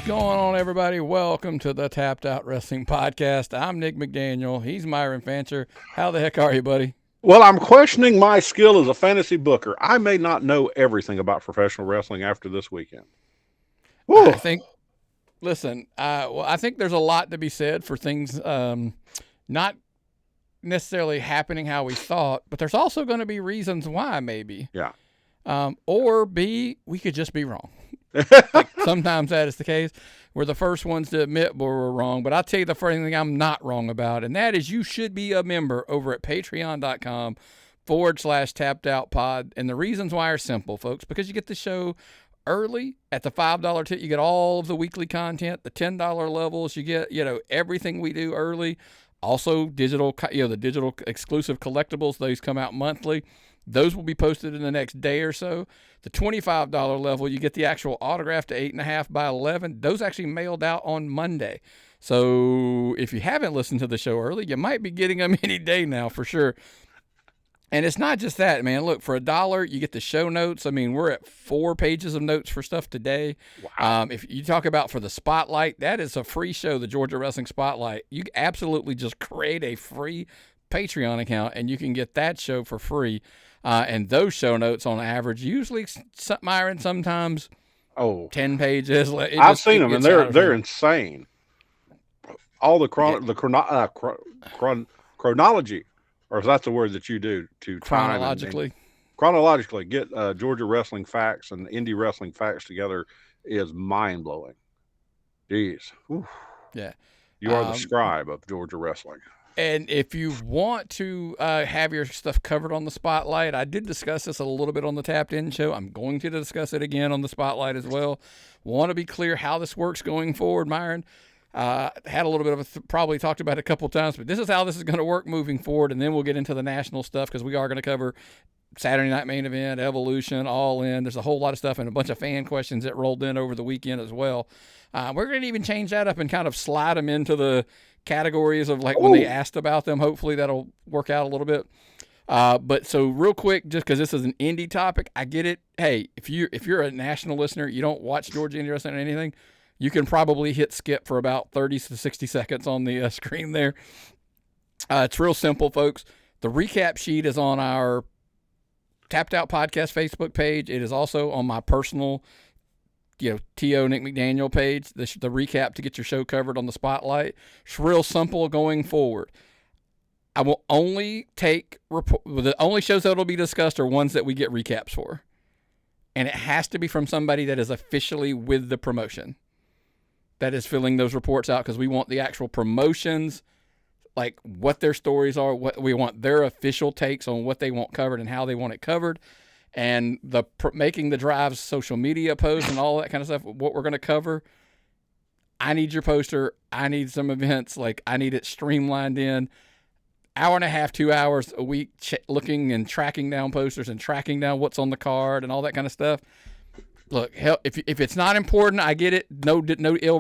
going on, everybody? Welcome to the Tapped Out Wrestling Podcast. I'm Nick McDaniel. He's Myron Fancher. How the heck are you, buddy? Well, I'm questioning my skill as a fantasy booker. I may not know everything about professional wrestling after this weekend. I think there's a lot to be said for things not necessarily happening how we thought, but there's also going to be reasons why, maybe. Yeah. Or B, we could just be wrong. Sometimes that is the case. We're the first ones to admit we're wrong, but I'll tell you the first thing I'm not wrong about, and that is you should be a member over at patreon.com/tappedoutpod. And the reasons why are simple, folks, because you get the show early at the $5 tier. You get all of the weekly content. The $10 levels, you get, everything we do early. Also, digital, the digital exclusive collectibles, those come out monthly. Those will be posted in the next day or so. The $25 level, you get the actual autograph to 8.5 by 11. Those actually mailed out on Monday. So if you haven't listened to the show early, you might be getting them any day now for sure. And it's not just that, man. Look, for $1, you get the show notes. I mean, we're at 4 pages of notes for stuff today. Wow. If you talk about for the Spotlight, that is a free show, the Georgia Wrestling Spotlight. You absolutely just create a free Patreon account, and you can get that show for free. And those show notes on average, usually, Myron, sometimes 10 pages. I've seen them, and they're insane. All the chronology, or if that's the word that you do, to chronologically get Georgia wrestling facts and indie wrestling facts together is mind-blowing. Jeez. Oof. Yeah. You are the scribe of Georgia wrestling. And if you want to have your stuff covered on the Spotlight, I did discuss this a little bit on the Tapped In show. I'm going to discuss it again on the Spotlight as well. Want to be clear how this works going forward, Myron. Had a little bit of probably talked about it a couple of times, but this is how this is going to work moving forward, and then we'll get into the national stuff because we are going to cover Saturday Night Main Event, Evolution, All In. There's a whole lot of stuff and a bunch of fan questions that rolled in over the weekend as well. We're going to even change that up and kind of slide them into the categories of when they asked about them. Hopefully that'll work out a little bit. But so real quick, just because this is an indie topic, I get it. Hey, if you're a national listener, you don't watch Georgia Indie Wrestling or anything, you can probably hit skip for about 30 to 60 seconds on the screen there. It's real simple, folks. The recap sheet is on our Tapped Out Podcast Facebook page. It is also on my personal T.O. Nick McDaniel page, the recap to get your show covered on the Spotlight. It's real simple going forward. I will only the only shows that will be discussed are ones that we get recaps for. And it has to be from somebody that is officially with the promotion that is filling those reports out, because we want the actual promotions, like what their stories are, what we want their official takes on what they want covered and how they want it covered. And making the drives, social media posts and all that kind of stuff, what we're going to cover. I need your poster. I need some events. I need it streamlined in. Hour and a half, 2 hours a week looking and tracking down posters and tracking down what's on the card and all that kind of stuff. Look, hell, if it's not important, I get it. No ill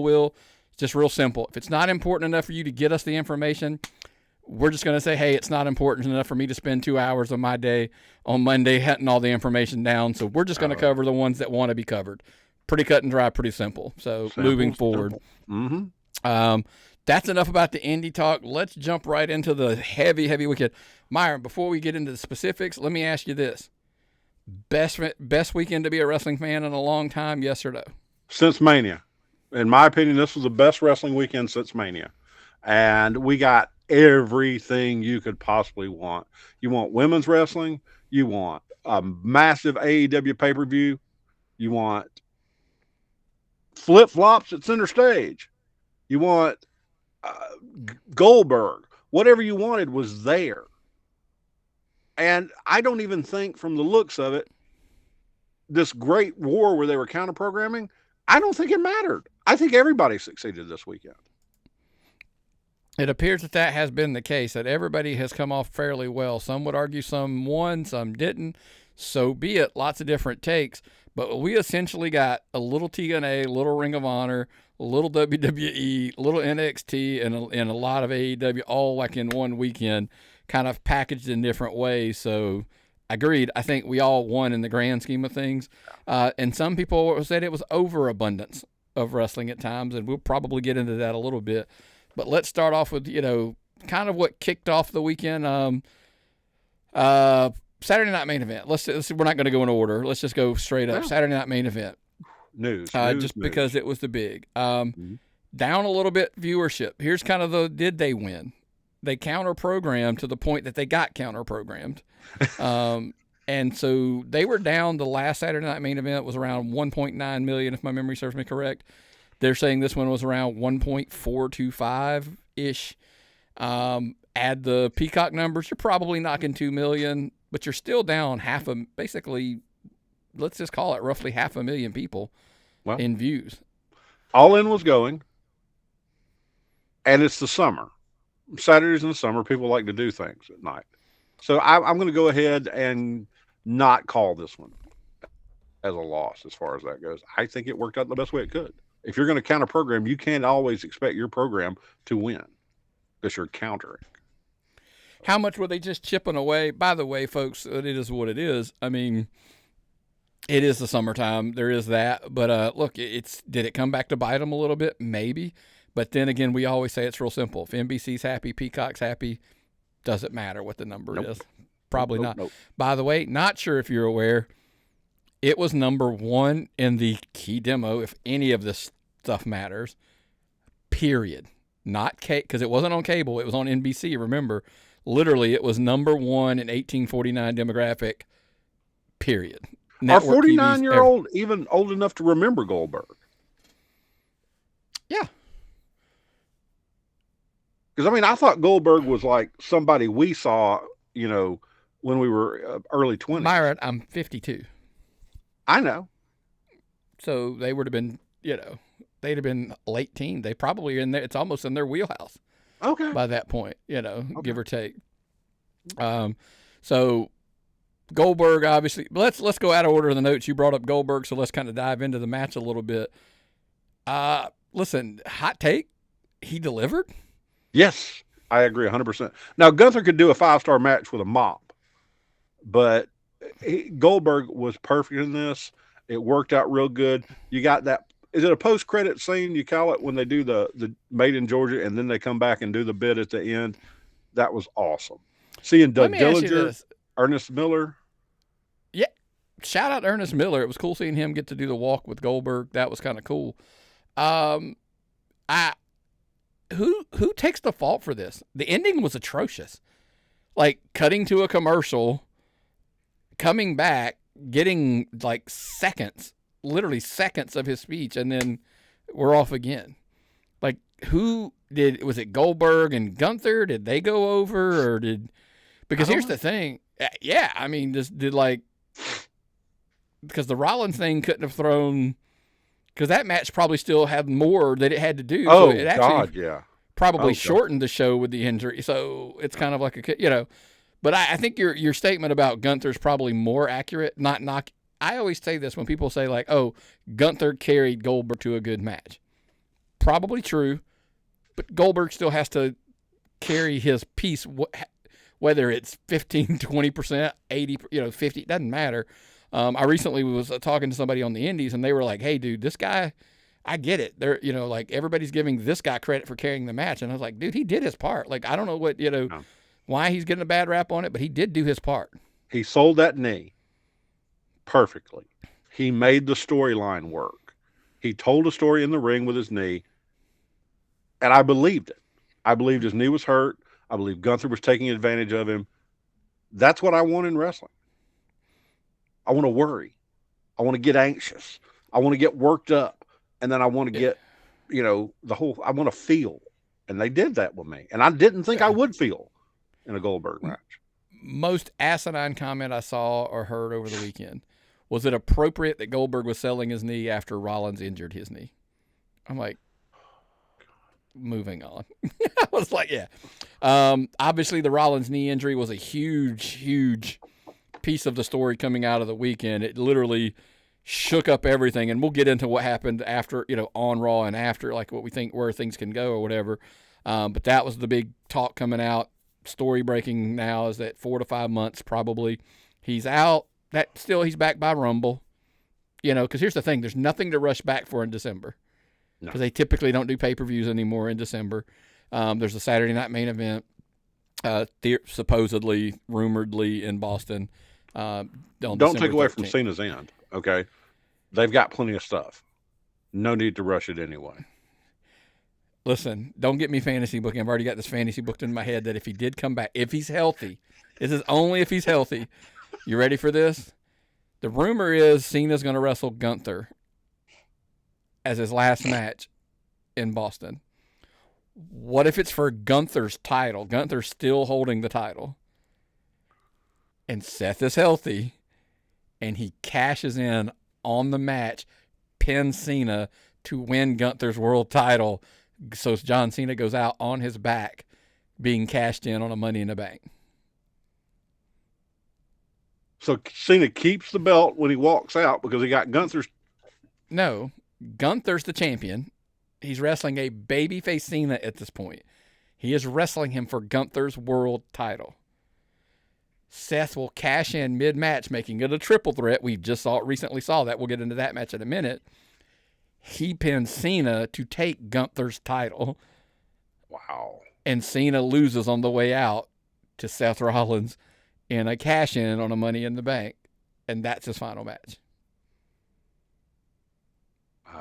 will. It's just real simple. If it's not important enough for you to get us the information, we're just going to say, hey, it's not important enough for me to spend 2 hours of my day on Monday hunting all the information down. So we're just going to cover the ones that want to be covered. Pretty cut and dry, pretty simple. So moving forward. Mm-hmm. That's enough about the indie talk. Let's jump right into the heavy weekend. Myron, before we get into the specifics, let me ask you this. Best weekend to be a wrestling fan in a long time, yes or no? Since Mania. In my opinion, this was the best wrestling weekend since Mania. And we got everything you could possibly want. You want women's wrestling. You want a massive AEW pay-per-view. You want flip-flops at center stage. You want Goldberg. Whatever you wanted was there. And I don't even think, from the looks of it, this great war where they were counter-programming, I don't think it mattered. I think everybody succeeded this weekend. It appears that has been the case, that everybody has come off fairly well. Some would argue some won, some didn't. So be it. Lots of different takes. But we essentially got a little TNA, a little Ring of Honor, a little WWE, a little NXT, and a lot of AEW, all in one weekend, kind of packaged in different ways. So Agreed. I think we all won in the grand scheme of things. And some people said it was overabundance of wrestling at times, and we'll probably get into that a little bit. But let's start off with, kind of what kicked off the weekend. Saturday night main event. Let's we're not going to go in order. Let's just go straight up. Yeah. Saturday night main event. News. Because it was the big. Down a little bit viewership. Here's kind of did they win? They counter-programmed to the point that they got counter-programmed. And so they were down. The last Saturday night main event was around 1.9 million, if my memory serves me correct. They're saying this one was around 1.425-ish. Add the Peacock numbers, you're probably knocking 2 million, but you're still down basically, let's just call it roughly 500,000 people in views. All In was going, and it's the summer. Saturdays in the summer, people like to do things at night. So I'm going to go ahead and not call this one as a loss as far as that goes. I think it worked out the best way it could. If you're going to counter program, you can't always expect your program to win because you're countering. How much were they just chipping away? By the way, folks, it is what it is. I mean, it is the summertime. There is that. But look, did it come back to bite them a little bit? Maybe. But then again, we always say it's real simple. If NBC's happy, Peacock's happy, doesn't matter what the number is. Probably not. By the way, not sure if you're aware, it was number 1 in the key demo, if any of this stuff matters, period. Not because it wasn't on cable. It was on NBC, remember. Literally, it was number 1 in 1849 demographic, period. Are 49-year-old even old enough to remember Goldberg? Yeah. Because, I thought Goldberg was like somebody we saw, when we were early 20s. Myron, I'm 52. I know. So they would have been, they'd have been late teen. They probably are in there. It's almost in their wheelhouse. Okay. By that point, give or take. So Goldberg, obviously, let's go out of order in the notes. You brought up Goldberg, so let's kind of dive into the match a little bit. Listen, hot take, he delivered. Yes, I agree 100%. Now, Gunther could do a 5-star match with a mop, but Goldberg was perfect in this. It worked out real good. You got that. Is it a post-credit scene, you call it, when they do the Made in Georgia, and then they come back and do the bit at the end? That was awesome. Seeing Doug Dillinger, Ernest Miller. Yeah, shout out to Ernest Miller. It was cool seeing him get to do the walk with Goldberg. That was kind of cool. Who takes the fault for this? The ending was atrocious. Like cutting to a commercial, coming back, getting like literally seconds of his speech, and then we're off again. Like was it Goldberg and Gunther? Did they go over because here's the thing. Yeah, because the Rollins thing couldn't have thrown, because that match probably still had more that it had to do. Oh, so it actually probably shortened the show with the injury. So it's kind of like but I think your statement about Gunther is probably more accurate. I always say this when people say like, oh, Gunther carried Goldberg to a good match. Probably true, but Goldberg still has to carry his piece, whether it's 15, 20%, 80, 50, it doesn't matter. I recently was talking to somebody on the indies, and they were like, hey, dude, this guy, I get it. They're, like everybody's giving this guy credit for carrying the match. And I was like, dude, he did his part. Like, I don't know what, why he's getting a bad rap on it, but he did do his part. He sold that knee perfectly. He made the storyline work. He told a story in the ring with his knee, and I believed it. I believed his knee was hurt. I believe Gunther was taking advantage of him. That's what I want in wrestling. I want to worry. I want to get anxious. I want to get worked up. And then I want to get, I want to feel. And they did that with me. And I didn't think I would feel in a Goldberg match. Most asinine comment I saw or heard over the weekend. Was it appropriate that Goldberg was selling his knee after Rollins injured his knee? I'm like, moving on. I was like, yeah. Obviously, the Rollins knee injury was a huge, huge piece of the story coming out of the weekend. It literally shook up everything, and we'll get into what happened after, on Raw and after, like what we think where things can go or whatever. But that was the big talk coming out. Story breaking now is that 4 to 5 months probably He's out. He's back by Rumble. Because here's the thing. There's nothing to rush back for in December. Because they typically don't do pay-per-views anymore in December. There's a Saturday night main event, supposedly, rumoredly, in Boston. Don't take away from Cena's end, okay? They've got plenty of stuff. No need to rush it anyway. Listen, don't get me fantasy booking. I've already got this fantasy booked in my head that if he did come back, if he's healthy, this is only if he's healthy. You ready for this? The rumor is Cena's going to wrestle Gunther as his last match in Boston. What if it's for Gunther's title? Gunther's still holding the title. And Seth is healthy. And he cashes in on the match, pins Cena to win Gunther's world title. So John Cena goes out on his back being cashed in on a Money in the Bank. So Cena keeps the belt when he walks out because he got Gunther's. No, Gunther's the champion. He's wrestling a babyface Cena at this point. He is wrestling him for Gunther's world title. Seth will cash in mid-match, making it a triple threat. We just recently saw that. We'll get into that match in a minute. He pins Cena to take Gunther's title. Wow. And Cena loses on the way out to Seth Rollins in a cash-in on a Money in the Bank. And that's his final match.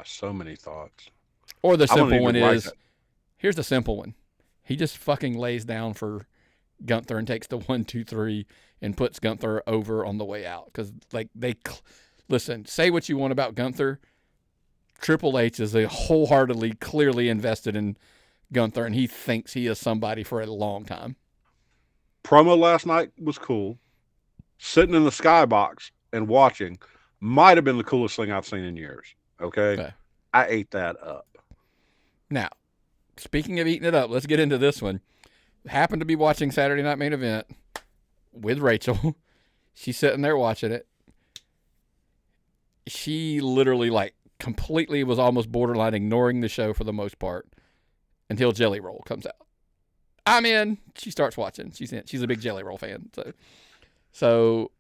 So many thoughts. Or the simple one is, here's the simple one. He just fucking lays down for Gunther and takes the 1, 2, 3 and puts Gunther over on the way out. Because, listen, say what you want about Gunther. Triple H is wholeheartedly, clearly invested in Gunther, and he thinks he is somebody for a long time. Promo last night was cool. Sitting in the skybox and watching might have been the coolest thing I've seen in years. Okay? I ate that up. Now, speaking of eating it up, let's get into this one. Happened to be watching Saturday Night Main Event with Rachel. She's sitting there watching it. She literally, completely was almost borderline ignoring the show for the most part until Jelly Roll comes out. I'm in. She starts watching. She's in. She's a big Jelly Roll fan. So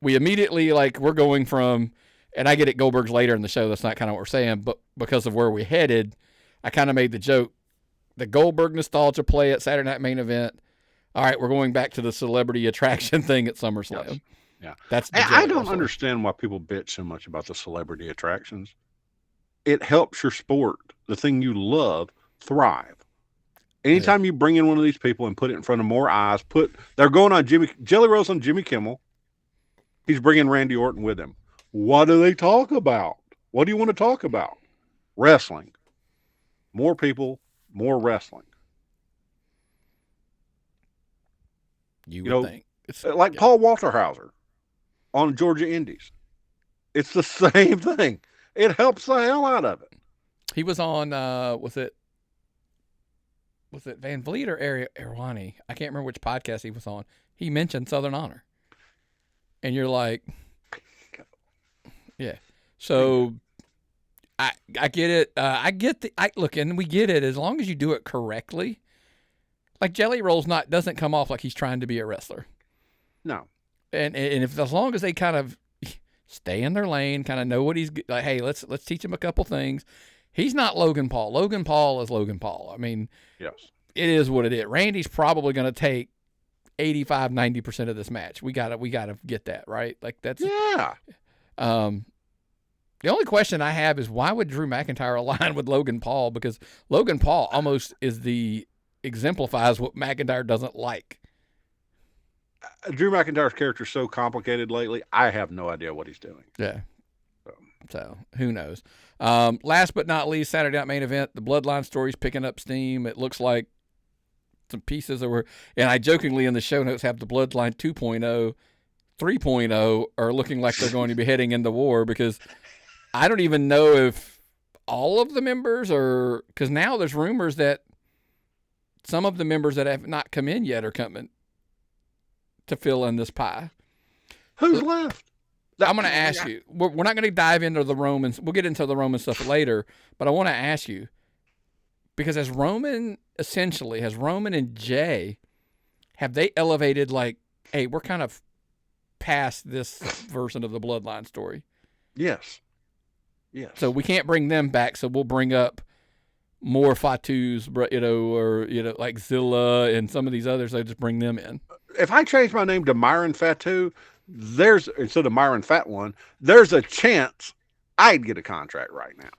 we immediately, we're going from, and I get it, Goldberg's later in the show. That's not kind of what we're saying, but because of where we headed, I kind of made the joke. The Goldberg nostalgia play at Saturday Night Main Event. All right, we're going back to the celebrity attraction thing at SummerSlam. Yes. Yeah. I don't understand why people bitch so much about the celebrity attractions. It helps your sport, the thing you love, thrive. Anytime you bring in one of these people and put it in front of more eyes, they're going on Jelly Roll's on Jimmy Kimmel. He's bringing Randy Orton with him. What do they talk about? What do you want to talk about? Wrestling. More people, more wrestling. You would think. It's like Paul Walterhauser on Georgia Indies. It's the same thing. It helps the hell out of it. He was on, was it Van Vliet or Irwani? I can't remember which podcast he was on. He mentioned Southern Honor. And you're like, yeah. So I get it. Look, and we get it as long as you do it correctly. Like Jelly Roll's doesn't come off like he's trying to be a wrestler. No. And as long as they kind of stay in their lane, kind of know what he's like, hey, let's teach him a couple things. He's not Logan Paul. Logan Paul is Logan Paul. I mean, yes, it is what it is. Randy's probably going to take 85, 90% of this match. We gotta get that right. That's yeah. The only question I have is why would Drew McIntyre align with Logan Paul? Because Logan Paul almost exemplifies what McIntyre doesn't like. Drew McIntyre's character is so complicated lately. I have no idea what he's doing. Yeah. So who knows? Last but not least, Saturday Night Main Event. The Bloodline story's picking up steam. It looks like some pieces that were, and I jokingly in the show notes have the Bloodline 2.0, 3.0 are looking like they're going to be heading into war because I don't even know if all of the members are, because now there's rumors that some of the members that have not come in yet are coming to fill in this pie. Who's left? I'm going to ask you. We're not going to dive into the Romans. We'll get into the Roman stuff later, but I want to ask you, because has Roman and Jay, have they elevated hey, we're kind of past this version of the Bloodline story. Yes. Yes. So we can't bring them back. So we'll bring up more Fatus, or like Zilla and some of these others. I just bring them in. If I change my name to Myron Fatu, instead of Myron Fat One, there's a chance I'd get a contract right now.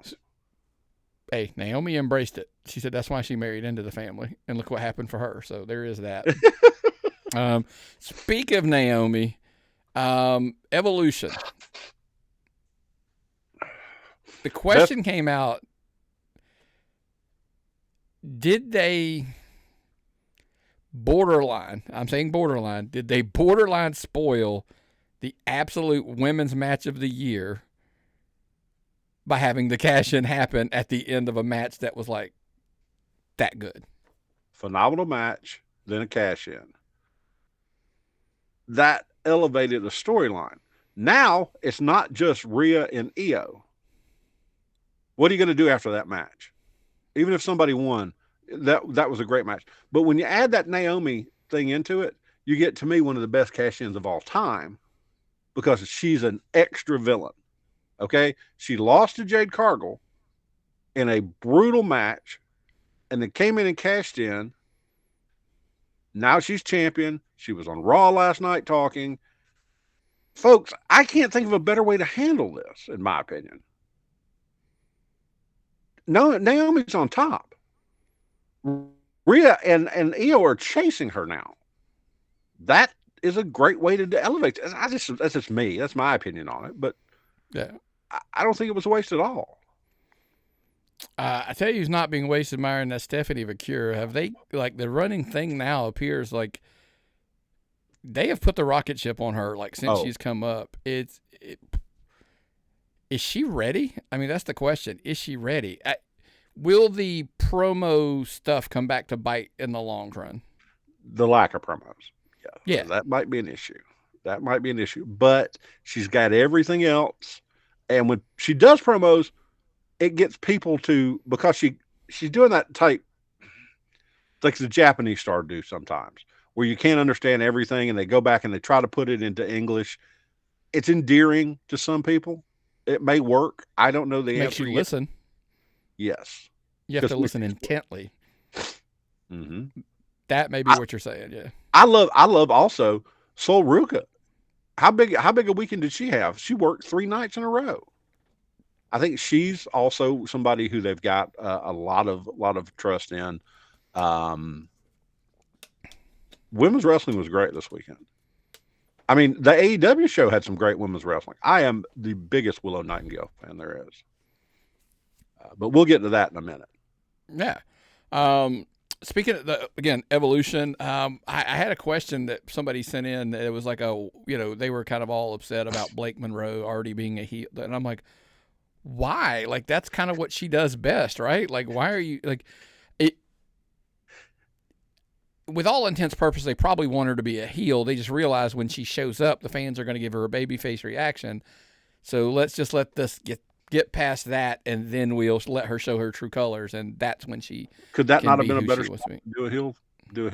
Hey, Naomi embraced it. She said that's why she married into the family, and look what happened for her. So there is that. Speak of Naomi, Evolution. The question came out: did they borderline? I'm saying borderline. Did they borderline spoil the absolute women's match of the year by having the cash-in happen at the end of a match that was like that good? Phenomenal match, then a cash-in. That elevated the storyline. Now it's not just Rhea and Io. What are you going to do after that match? Even if somebody won, that was a great match. But when you add that Naomi thing into it, you get, to me, one of the best cash-ins of all time, because she's an extra villain. Okay? She lost to Jade Cargill in a brutal match, and then came in and cashed in. Now she's champion. She was on Raw last night talking. Folks, I can't think of a better way to handle this, in my opinion. No, Naomi's on top. Rhea and Io are chasing her now. That is a great way to elevate. That's just me. That's my opinion on it. But yeah, I don't think it was a waste at all. I tell you, who's not being wasted, Myron. That's Stephanie Vaquer. Have they, like, the running thing now appears like they have put the rocket ship on her, like, since she's come up. Is she ready? I mean, that's the question. Is she ready? Will the promo stuff come back to bite in the long run? The lack of promos. Yeah. That might be an issue. But she's got everything else. And when she does promos, it gets people to, because she's doing that type, like the Japanese star do sometimes, where you can't understand everything and they go back and they try to put it into English. It's endearing to some people. It may work. I don't know the answer. Makes you listen. Yes. You have to listen intently. Mm-hmm. That may be what you're saying, yeah. I love also Sol Ruka. How big a weekend did she have? She worked 3 nights in a row. I think she's also somebody who they've got a lot of trust in. Women's wrestling was great this weekend. I mean, the AEW show had some great women's wrestling. I am the biggest Willow Nightingale fan there is. But we'll get to that in a minute. Yeah. Speaking of again, Evolution, I had a question that somebody sent in. It was like they were kind of all upset about Blake Monroe already being a heel. And I'm like, why? Like, that's kind of what she does best, right? Like, why are you, like, it, with all intents and purposes, they probably want her to be a heel. They just realize when she shows up, the fans are going to give her a babyface reaction. So let's just let this get past that, and then we'll let her show her true colors, and that's when she could that not have been a better spot to do a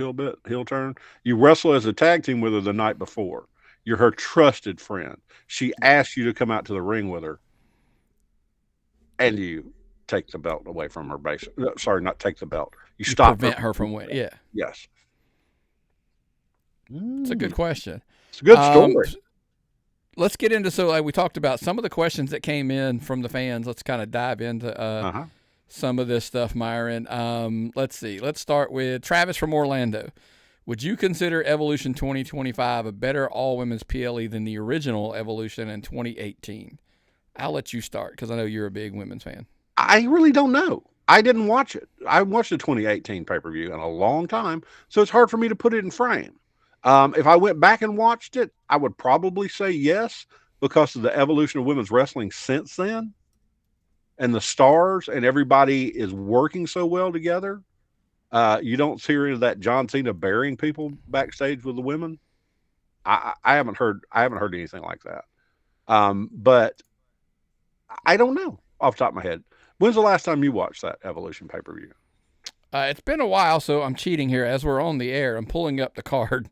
heel turn? You wrestle as a tag team with her the night before. You're her trusted friend. She asked you to come out to the ring with her, and you take the belt away from her base. Sorry, not take the belt. You stop prevent her from winning. Yeah. Yes. It's a good question. It's a good story. Let's get into, so like we talked about some of the questions that came in from the fans. Let's kind of dive into some of this stuff, Myron. Let's see. Let's start with Travis from Orlando. Would you consider Evolution 2025 a better all-women's PLE than the original Evolution in 2018? I'll let you start because I know you're a big women's fan. I really don't know. I didn't watch it. I watched the 2018 pay-per-view in a long time, so it's hard for me to put it in frame. If I went back and watched it, I would probably say yes, because of the evolution of women's wrestling since then, and the stars and everybody is working so well together. You don't see any of that John Cena burying people backstage with the women. I haven't heard anything like that. But I don't know off the top of my head. When's the last time you watched that Evolution pay-per-view? It's been a while, so I'm cheating here. As we're on the air, I'm pulling up the card.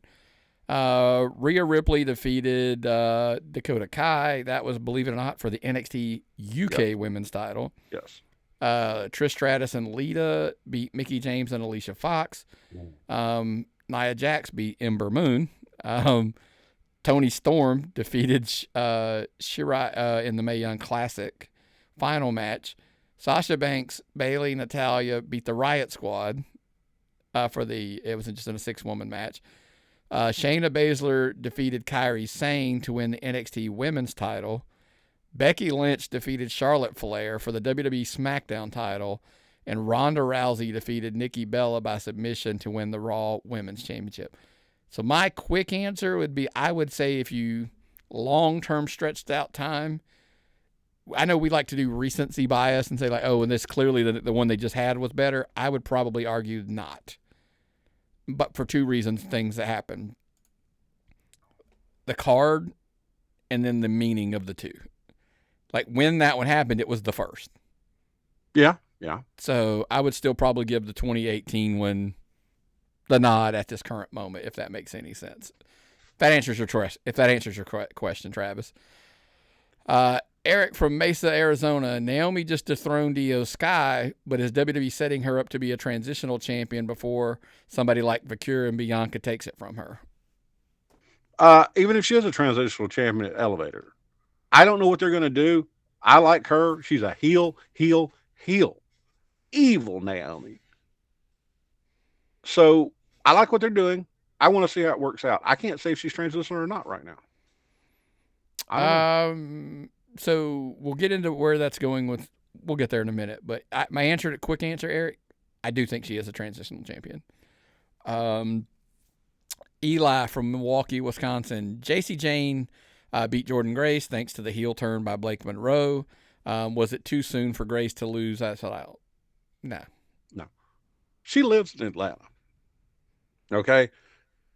Rhea Ripley defeated Dakota Kai. That was, believe it or not, for the NXT UK Women's title. Yes. Trish Stratus and Lita beat Mickie James and Alicia Fox. Nia Jax beat Ember Moon. Toni Storm defeated Shirai in the Mae Young Classic final match. Sasha Banks, Bayley, Natalya beat the Riot Squad it was just in a 6-woman match. Shayna Baszler defeated Kairi Sane to win the NXT Women's title. Becky Lynch defeated Charlotte Flair for the WWE SmackDown title. And Ronda Rousey defeated Nikki Bella by submission to win the Raw Women's Championship. So my quick answer would be, I would say if you long-term stretched out time, I know we like to do recency bias and say like, oh, and this clearly the one they just had was better. I would probably argue not. But for 2 reasons, things that happen. The card and then the meaning of the 2. Like when that one happened, it was the first. Yeah. So I would still probably give the 2018 one the nod at this current moment, if that makes any sense. If that answers your question, Travis. Eric from Mesa, Arizona. Naomi just dethroned Io Sky, but is WWE setting her up to be a transitional champion before somebody like Vaquer and Bianca takes it from her? Even if she is a transitional champion at Elevator, I don't know what they're going to do. I like her. She's a heel. Evil Naomi. So I like what they're doing. I want to see how it works out. I can't say if she's transitional or not right now. So we'll get into where that's going with. We'll get there in a minute. But my quick answer, Eric, I do think she is a transitional champion. Eli from Milwaukee, Wisconsin. JC Jane beat Jordan Grace thanks to the heel turn by Blake Monroe. Was it too soon for Grace to lose that title? No. She lives in Atlanta. Okay?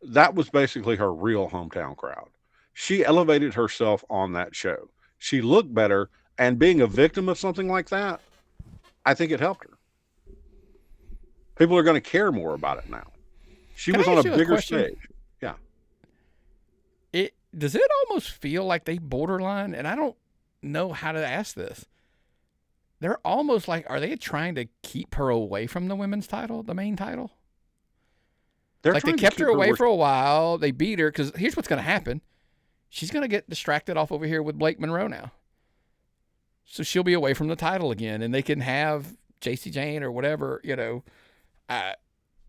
That was basically her real hometown crowd. She elevated herself on that show. She looked better, and being a victim of something like that, I think it helped her. People are going to care more about it now. She was on a bigger stage. Yeah. Does it almost feel like they borderline, and I don't know how to ask this. They're almost like, are they trying to keep her away from the women's title, the main title? Like they kept her away for a while. They beat her because here's what's going to happen. She's going to get distracted off over here with Blake Monroe now. So she'll be away from the title again, and they can have JC Jane or whatever,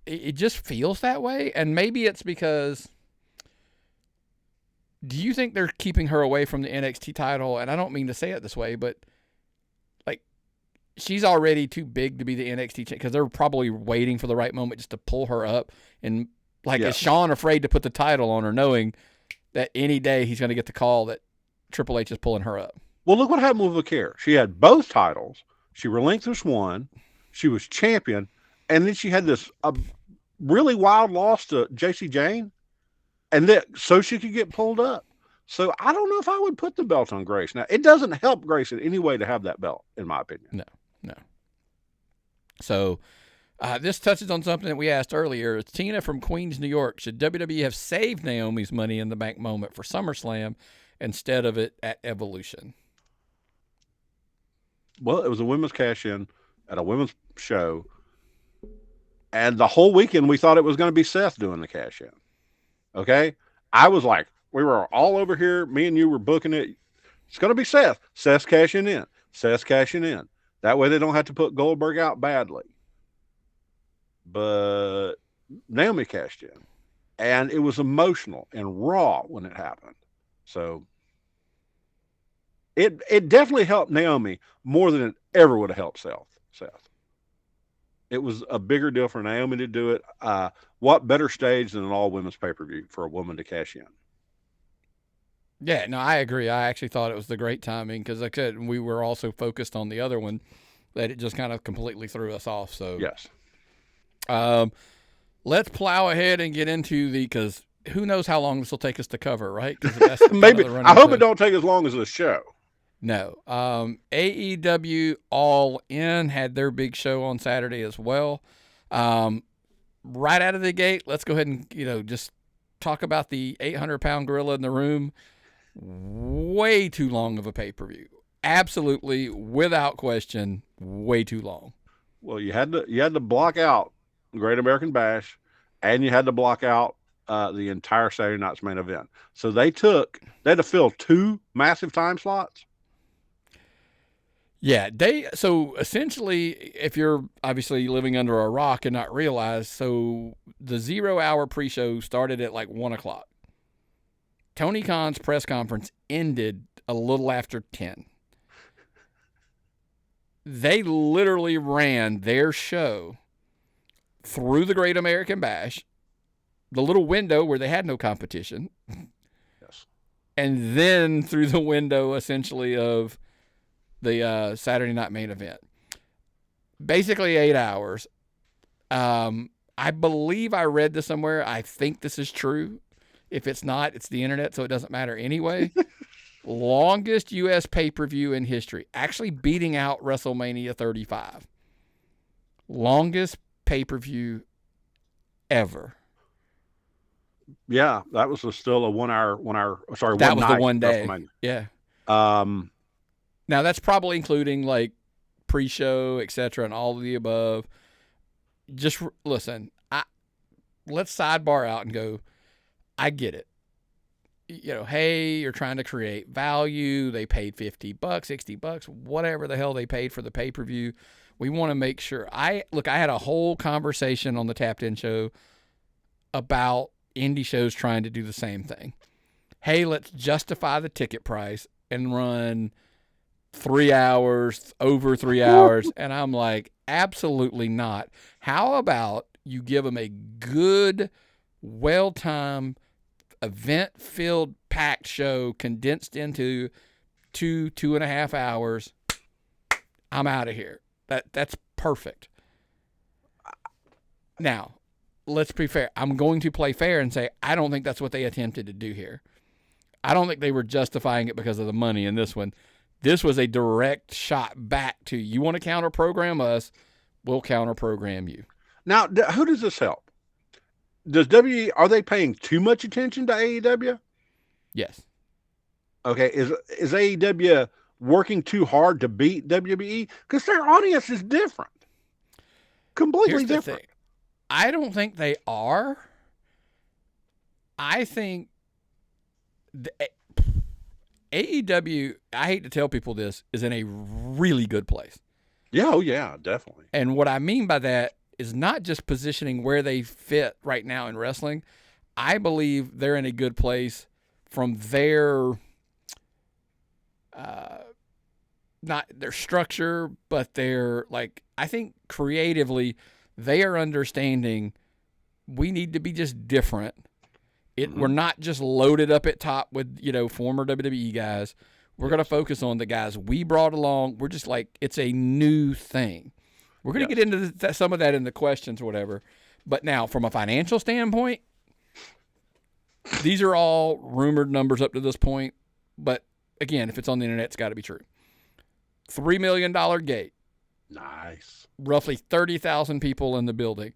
it just feels that way. And maybe it's because, do you think they're keeping her away from the NXT title? And I don't mean to say it this way, but like she's already too big to be the NXT because they're probably waiting for the right moment just to pull her up. And is Sean afraid to put the title on her, knowing that any day he's going to get the call that Triple H is pulling her up? Well, look what happened with Vaquer. She had both titles. She relinquished one. She was champion. And then she had this really wild loss to JC Jane. And so she could get pulled up. So I don't know if I would put the belt on Grace. Now, it doesn't help Grace in any way to have that belt, in my opinion. No. So this touches on something that we asked earlier. It's Tina from Queens, New York. Should WWE have saved Naomi's Money in the Bank moment for SummerSlam instead of it at Evolution? Well, it was a women's cash-in at a women's show. And the whole weekend, we thought it was going to be Seth doing the cash-in. Okay? I was like, we were all over here. Me and you were booking it. It's going to be Seth. Seth's cashing in. Seth's cashing in. That way they don't have to put Goldberg out badly. But Naomi cashed in. And it was emotional and raw when it happened. So it definitely helped Naomi more than it ever would have helped Seth. It was a bigger deal for Naomi to do it. What better stage than an all-women's pay-per-view for a woman to cash in? Yeah, no, I agree. I actually thought it was the great timing because, like I said, we were also focused on the other one that it just kind of completely threw us off. So yes. Let's plow ahead and get into because who knows how long this will take us to cover, right? Maybe. I hope it don't take as long as the show. No. AEW All In had their big show on Saturday as well. Right out of the gate, let's go ahead and, just talk about the 800-pound gorilla in the room. Way too long of a pay-per-view. Absolutely, without question, way too long. Well, you had to block out Great American Bash, and you had to block out the entire Saturday night's main event. So they had to fill 2 massive time slots. Yeah, so essentially, if you're obviously living under a rock and not realize, so the 0-hour pre-show started at like 1 o'clock. Tony Khan's press conference ended a little after 10. They literally ran their show through the Great American Bash, the little window where they had no competition, Yes. and then through the window essentially of the Saturday night main event. Basically 8 hours. I believe I read this somewhere. I think this is true. If it's not, it's the internet, so it doesn't matter anyway. Longest U.S. pay-per-view in history, actually beating out WrestleMania 35. Longest pay-per-view ever. Yeah, that was still a 1 hour. Sorry, that one was night the one day. WrestleMania. Yeah. Now that's probably including like pre-show, etc., and all of the above. Just listen. Let's sidebar out and go. I get it. Hey, you're trying to create value. They paid $50, $60, whatever the hell they paid for the pay-per-view. We want to make sure. I had a whole conversation on the Tapped In show about indie shows trying to do the same thing. Hey, let's justify the ticket price and run 3 hours, over 3 hours. And I'm like, absolutely not. How about you give them a good, well-timed, event-filled, packed show condensed into 2.5 hours. I'm out of here. That's perfect. Now, let's be fair. I'm going to play fair and say I don't think that's what they attempted to do here. I don't think they were justifying it because of the money in this one. This was a direct shot back to, you want to counter-program us, we'll counter-program you. Now, who does this help? Are they paying too much attention to AEW? Yes. Okay, is AEW working too hard to beat WWE? Because their audience is different. Completely different. I don't think they are. I think AEW, I hate to tell people this, is in a really good place. Yeah, oh yeah, definitely. And what I mean by that is not just positioning where they fit right now in wrestling. I believe they're in a good place from their not their structure, but their, like, I think creatively they are understanding we need to be just different. We're not just loaded up at top with, former WWE guys. We're going to focus on the guys we brought along. We're just like, it's a new thing. We're going to get into some of that in the questions or whatever. But now, from a financial standpoint, these are all rumored numbers up to this point. But again, if it's on the internet, it's got to be true. $3 million gate. Nice. Roughly 30,000 people in the building.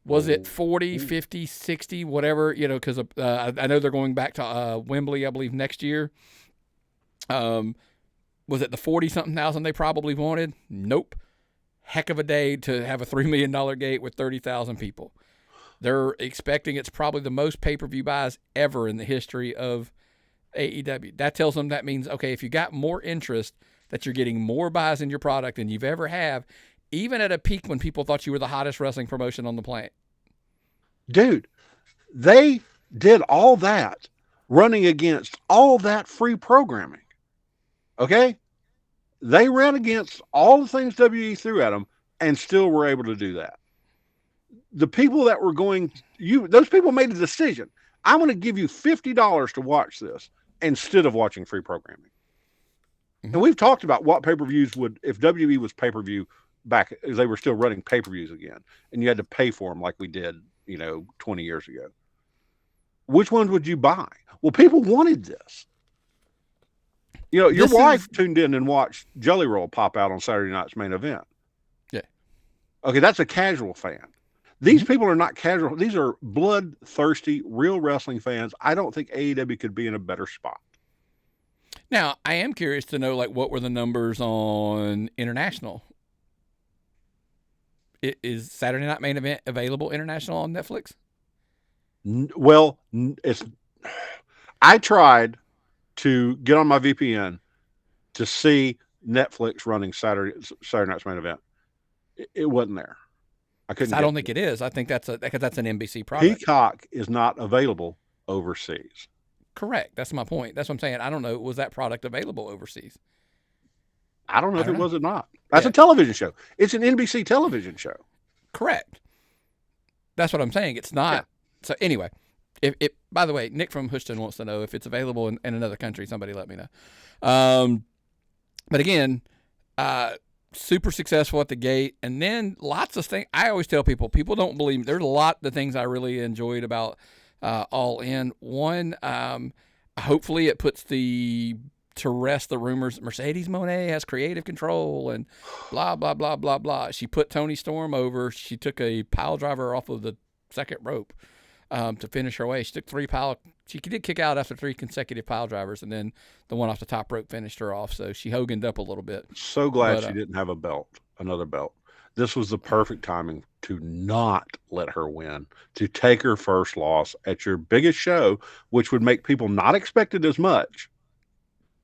Was it 40, 50, 60, whatever, because I know they're going back to Wembley, I believe, next year. Was it the 40-something thousand they probably wanted? Nope. Heck of a day to have a $3 million gate with 30,000 people. They're expecting it's probably the most pay-per-view buys ever in the history of AEW. That tells them that means, okay, if you got more interest, that you're getting more buys in your product than you've ever have, even at a peak when people thought you were the hottest wrestling promotion on the planet. Dude, they did all that running against all that free programming. Okay? They ran against all the things WWE threw at them and still were able to do that. The people that were those people made a decision. I'm going to give you $50 to watch this instead of watching free programming. Mm-hmm. And we've talked about what pay-per-views would, if WWE was pay-per-view back, as they were still running pay-per-views again, and you had to pay for them like we did, 20 years ago. Which ones would you buy? Well, people wanted this. Your wife tuned in and watched Jelly Roll pop out on Saturday night's main event. Yeah. Okay, that's a casual fan. These people are not casual. These are bloodthirsty, real wrestling fans. I don't think AEW could be in a better spot. Now, I am curious to know, like, what were the numbers on international? Is Saturday Night Main Event available international on Netflix? Well, it's. I tried to get on my VPN to see Netflix running Saturday Night's Main Event. It wasn't there. I couldn't. I don't think it is. I think that's an NBC product. Peacock is not available overseas. Correct. That's my point. That's what I'm saying. I don't know. Was that product available overseas? I don't know if it was or not. That's a television show. It's an NBC television show. Correct. That's what I'm saying. It's not. Yeah. So anyway, if by the way, Nick from Houston wants to know if it's available in another country. Somebody let me know. But again, super successful at the gate, and then lots of things. I always tell people don't believe me. There's a lot of the things I really enjoyed about All In. One, hopefully it puts to rest the rumors that Mercedes Moné has creative control and blah, blah, blah, blah, blah. She put Toni Storm over. She took a pile driver off of the second rope to finish her way. She took she did kick out after 3 consecutive pile drivers, and then the one off the top rope finished her off. So she Hogan'd up a little bit. So glad she didn't have another belt. This was the perfect timing to not let her win, to take her first loss at your biggest show, which would make people not expect it as much.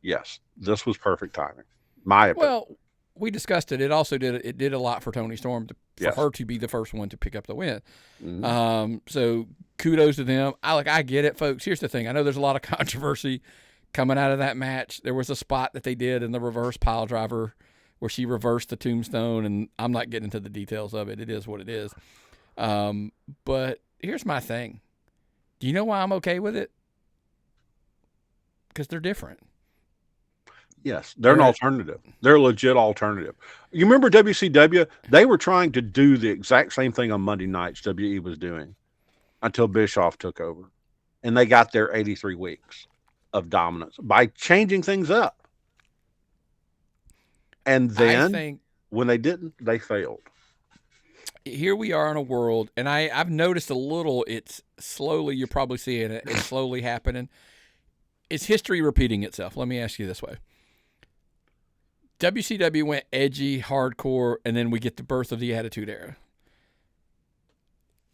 Yes, this was perfect timing. My opinion. Well, we discussed it. It also did a lot for Toni Storm for her to be the first one to pick up the win. Mm-hmm. So kudos to them. I get it, folks. Here's the thing. I know there's a lot of controversy coming out of that match. There was a spot that they did in the reverse pile driver where she reversed the tombstone, and I'm not getting into the details of it. It is what it is. But here's my thing. Do you know why I'm okay with it? Because they're different. Yes, they're an alternative. They're a legit alternative. You remember WCW? They were trying to do the exact same thing on Monday nights WE was doing until Bischoff took over. And they got their 83 weeks of dominance by changing things up. And then when they didn't, they failed. Here we are in a world, and I've noticed a little, it's slowly, you're probably seeing it, it's slowly happening. Is history repeating itself? Let me ask you this way. WCW went edgy, hardcore, and then we get the birth of the Attitude Era.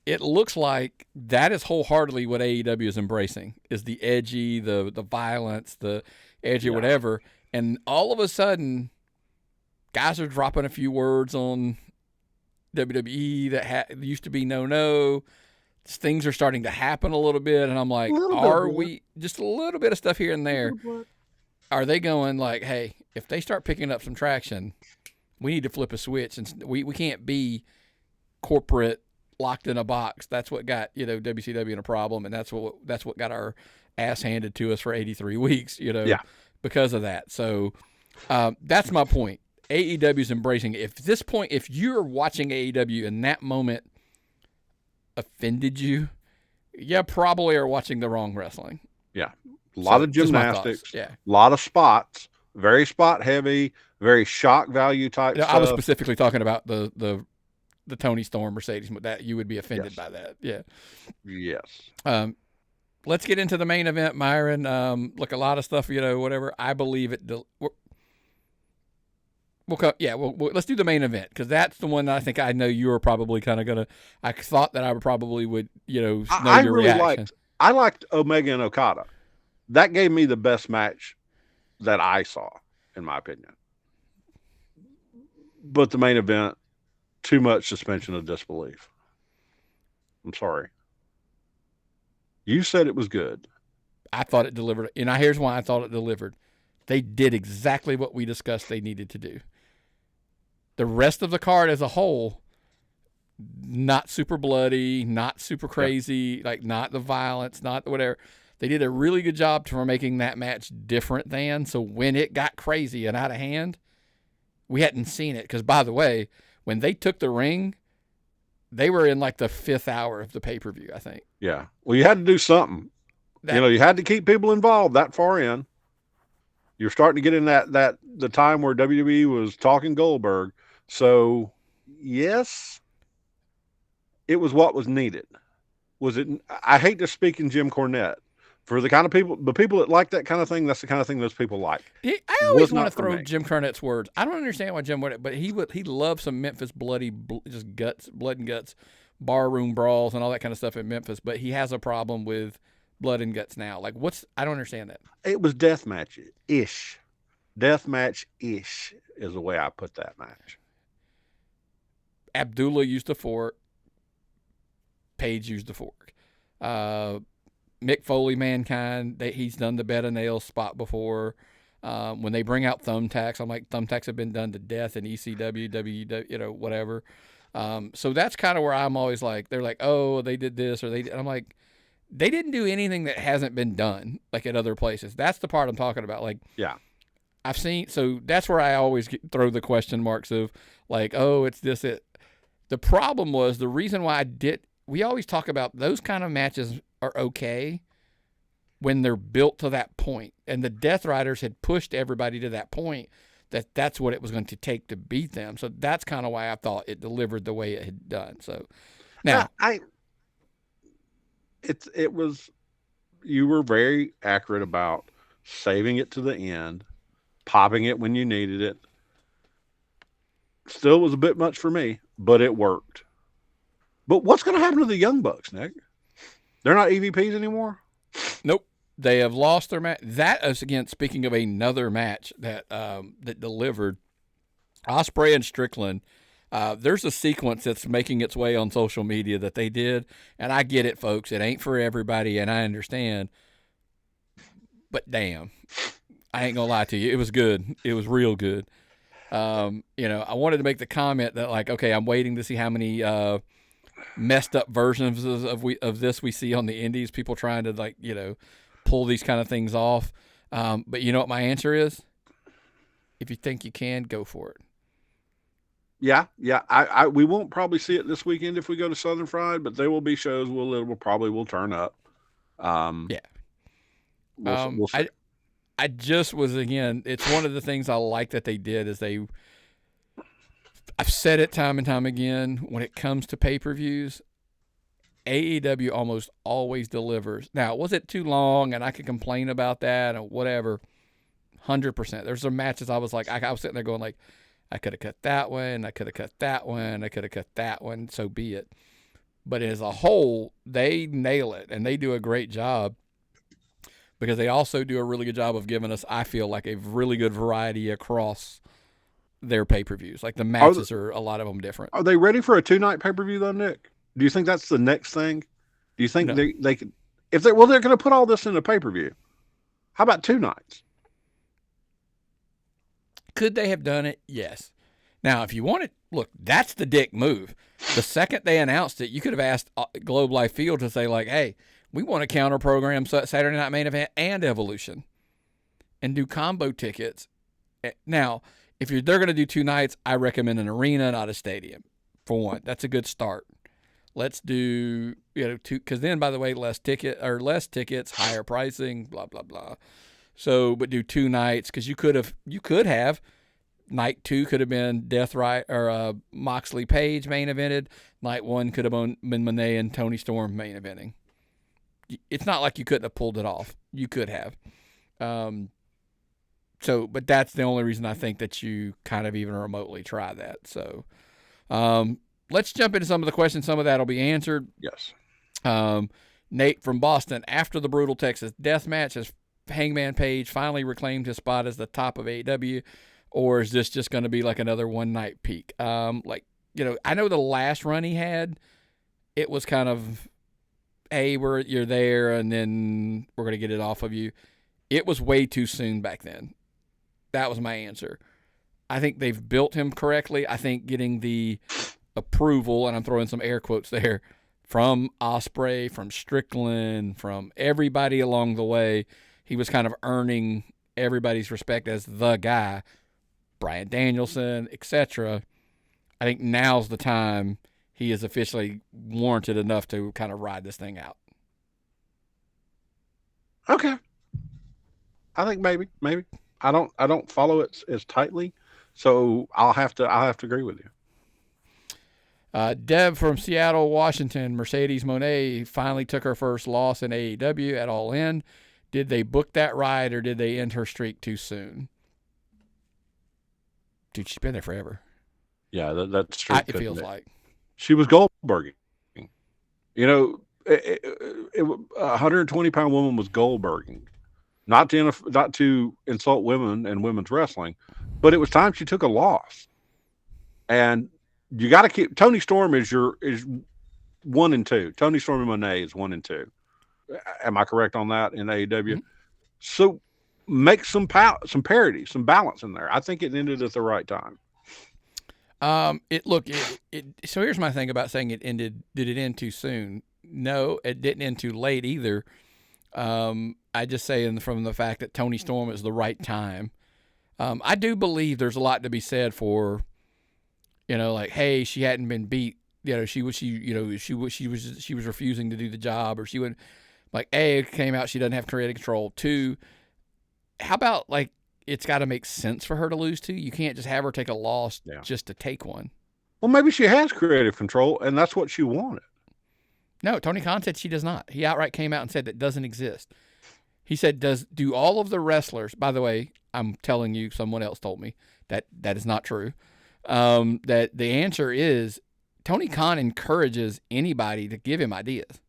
It looks like that is wholeheartedly what AEW is embracing, is the edgy, the violence, the edgy whatever. And all of a sudden, guys are dropping a few words on WWE that used to be no. Things are starting to happen a little bit, and I'm like, we just a little bit of stuff here and there? Are they going like, hey, if they start picking up some traction, we need to flip a switch, and we can't be corporate locked in a box? That's what got WCW in a problem, and that's what got our ass handed to us for 83 weeks, because of that. So that's my point. AEW's embracing it. If you're watching AEW and that moment offended you, you probably are watching the wrong wrestling. Yeah. A lot of gymnastics, a lot of spots, very spot heavy, very shock value type stuff. I was specifically talking about the Toni Storm Mercedes, that you would be offended by that. Yeah. Yes. Let's get into the main event, Myron. Look, a lot of stuff, whatever. I believe it. Let's do the main event, because that's the one that I think I know you were probably kind of gonna. I thought that I probably would, know your reaction. I liked Omega and Okada. That gave me the best match that I saw, in my opinion. But the main event, too much suspension of disbelief. I'm sorry. You said it was good. I thought it delivered. And here's why I thought it delivered. They did exactly what we discussed they needed to do. The rest of the card as a whole, not super bloody, not super crazy, like not the violence, not whatever. They did a really good job for making that match different than. So when it got crazy and out of hand, we hadn't seen it. Because, by the way, when they took the ring, they were in like the 5th hour of the pay-per-view, I think. Yeah. Well, you had to do something. You had to keep people involved that far in. You're starting to get in the time where WWE was talking Goldberg. So, yes, it was what was needed. Was it? I hate to speak in Jim Cornette. For the kind of people, the people that like that kind of thing, that's the kind of thing those people like. I Was always want to not for throw me. Jim Cornette's words. I don't understand why Jim would, but he loved some Memphis just guts, blood and guts, barroom brawls and all that kind of stuff in Memphis. But he has a problem with blood and guts now. Like, I don't understand that. It was deathmatch ish. Deathmatch ish is the way I put that match. Abdullah used the fork. Paige used the fork. Mick Foley, Mankind, he's done the bed of nails spot before. When they bring out thumbtacks, I'm like, thumbtacks have been done to death in ECW, WW, whatever. So that's kind of where I'm always like, they're like, oh, they did this, or I'm like, they didn't do anything that hasn't been done, like at other places. That's the part I'm talking about. Like, yeah, I've seen, so that's where I always throw the question marks of like, oh, it's this, it. The problem was the reason why we always talk about those kind of matches are okay when they're built to that point. And the Death Riders had pushed everybody to that point that's what it was going to take to beat them. So that's kind of why I thought it delivered the way it had done. So now it was, you were very accurate about saving it to the end, popping it when you needed it. Still was a bit much for me, but it worked. But what's going to happen to the Young Bucks, Nick? They're not EVPs anymore? Nope. They have lost their match. That is, again, speaking of another match that delivered, Ospreay and Strickland. There's a sequence that's making its way on social media that they did, and I get it, folks. It ain't for everybody, and I understand. But damn, I ain't gonna lie to you. It was good. It was real good. I wanted to make the comment that, like, okay, I'm waiting to see how many messed up versions of this we see on the indies. People trying to, like, pull these kind of things off. But you know what my answer is? If you think you can, go for it. Yeah. We won't probably see it this weekend if we go to Southern Fried, but there will be shows we'll probably turn up. Yeah. We'll see. I just was, again, it's one of the things I like that they did is I've said it time and time again, when it comes to pay-per-views, AEW almost always delivers. Now, was it too long and I could complain about that or whatever? 100%. There's some matches I was like, I was sitting there going like, I could have cut that one, I could have cut that one, I could have cut that one, so be it. But as a whole, they nail it, and they do a great job because they also do a really good job of giving us, I feel like, a really good variety across their pay-per-views. Like, the matches are a lot of them different. Are they ready for a 2-night pay-per-view though, Nick? Do you think that's the next thing? Do you think No. they could, if they're going to put all this in a pay-per-view? How about 2 nights? Could they have done it? Yes. Now, if you wanted, look, that's the dick move. The second they announced it, you could have asked Globe Life Field to say, like, hey, we want to counter program Saturday Night Main Event and Evolution and do combo tickets. Now, if they're going to do 2 nights, I recommend an arena, not a stadium, for one. That's a good start. Let's do, 2, because then, by the way, less tickets, higher pricing, blah, blah, blah. So, but do 2 nights, because you could have night 2 could have been Moxley Page main evented. Night 1 could have been Moné and Toni Storm main eventing. It's not like you couldn't have pulled it off. You could have. But that's the only reason I think that you kind of even remotely try that. So, let's jump into some of the questions. Some of that will be answered. Yes. Nate from Boston, after the brutal Texas death match, has Hangman Page finally reclaimed his spot as the top of AEW, or is this just going to be like another one-night peak? I know the last run he had, it was kind of, hey, you're there, and then we're going to get it off of you. It was way too soon back then. That was my answer. I think they've built him correctly. I think getting the approval, and I'm throwing some air quotes there, from Ospreay, from Strickland, from everybody along the way, he was kind of earning everybody's respect as the guy. Bryan Danielson, etc. I think now's the time he is officially warranted enough to kind of ride this thing out. Okay. I think maybe. I don't follow it as tightly, so I'll have to agree with you. Deb from Seattle, Washington, Mercedes Moné finally took her first loss in AEW at All In. Did they book that right, or did they end her streak too soon? Dude, she's been there forever. Yeah, that's true. It feels like. She was Goldberging. You know, a 120-pound woman was Goldberging. Not to insult women and women's wrestling, but it was time she took a loss. And you got to keep Toni Storm is 1 and 2. Toni Storm and Moné is 1 and 2. Am I correct on that in AEW? Mm-hmm. So make some parity, some balance in there. I think it ended at the right time. So here's my thing about saying it ended. Did it end too soon? No, it didn't end too late either. I just say from the fact that Toni Storm is the right time. I do believe there's a lot to be said for, like, hey, she hadn't been beat. She was refusing to do the job, or she would, like, A, it came out she doesn't have creative control. 2, how about, like, it's got to make sense for her to lose to. You can't just have her take a loss just to take one. Well, maybe she has creative control, and that's what she wanted. No, Tony Khan said she does not. He outright came out and said that doesn't exist. He said, do all of the wrestlers, by the way, I'm telling you, someone else told me that is not true, that the answer is Tony Khan encourages anybody to give him ideas.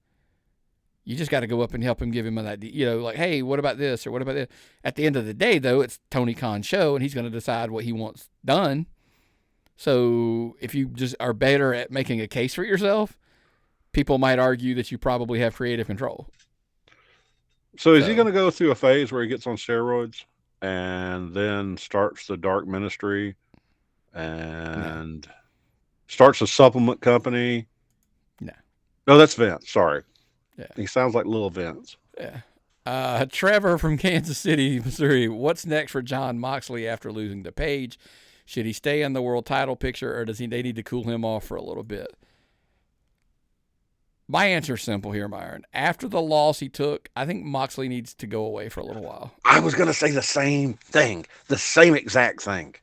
You just got to go up and help him, give him an idea, like, hey, what about this or what about this? At the end of the day, though, it's Tony Khan's show, and he's going to decide what he wants done. So if you just are better at making a case for yourself, people might argue that you probably have creative control. So is he going to go through a phase where he gets on steroids and then starts the dark ministry and starts a supplement company? No, that's Vince. Sorry. Yeah. He sounds like little Vince. Yeah. Trevor from Kansas City, Missouri. What's next for Jon Moxley after losing to Paige? Should he stay in the world title picture, or they need to cool him off for a little bit? My answer is simple here, Myron. After the loss he took, I think Moxley needs to go away for a little while. I was going to say the same thing, the same exact thing.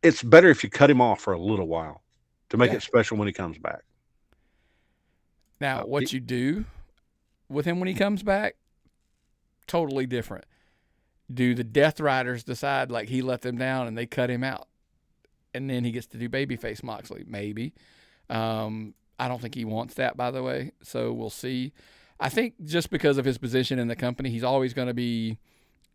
It's better if you cut him off for a little while to make it special when he comes back. Now, what you do with him when he comes back, totally different. Do the Death Riders decide, like, he let them down and they cut him out, and then he gets to do babyface Moxley? Maybe. I don't think he wants that, by the way, so we'll see. I think just because of his position in the company, he's always going to be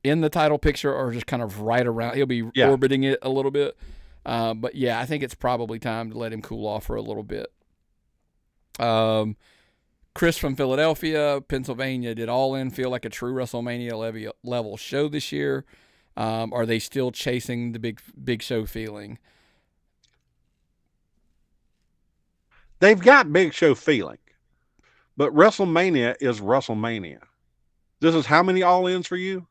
in the title picture or just kind of right around. He'll be orbiting it a little bit. But, yeah, I think it's probably time to let him cool off for a little bit. Chris from Philadelphia, Pennsylvania. Did All In feel like a true WrestleMania level show this year? Are they still chasing the big show feeling? They've got big show feeling, but WrestleMania is WrestleMania. This is how many All-Ins for you?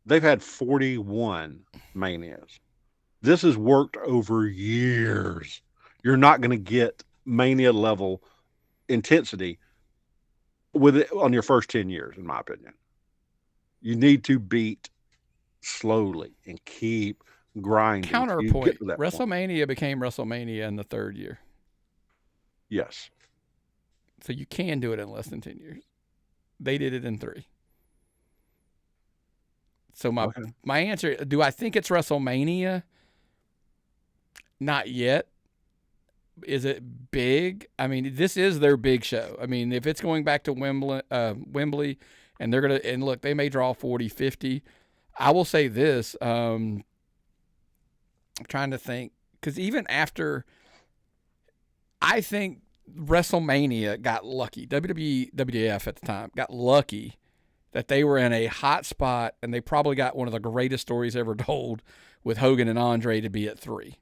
They've had 41 Manias. This has worked over years. You're not going to get Mania level intensity with it on your first 10 years, in my opinion. You need to beat slowly and keep grinding. Counterpoint, WrestleMania became WrestleMania in the 3rd year. Yes. So you can do it in less than 10 years. They did it in 3. So my answer, do I think it's WrestleMania? Not yet. Is it big? I mean, this is their big show. I mean, if it's going back to Wembley and they're going to, and look, they may draw 40, 50. I will say this, I'm trying to think, because even after, I think WrestleMania got lucky. WWE, WWF at the time got lucky that they were in a hot spot, and they probably got one of the greatest stories ever told with Hogan and Andre to be at 3.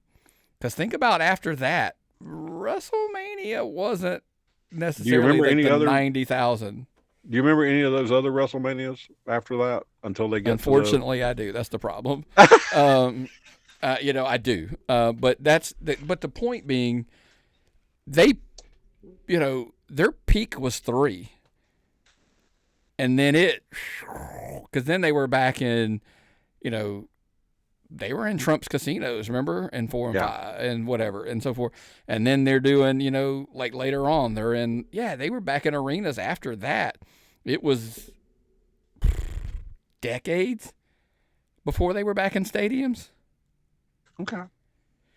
Because think about after that, WrestleMania wasn't necessarily the 90,000. Do you remember any of those other WrestleManias after that until they get? Unfortunately, I do. That's the problem. I do. But the point being, they, their peak was 3. And then because then they were back in, they were in Trump's casinos, remember, in 4 and Yeah. 5 and whatever and so forth. And then they're doing, like later on, they were back in arenas after that. It was decades before they were back in stadiums. Okay.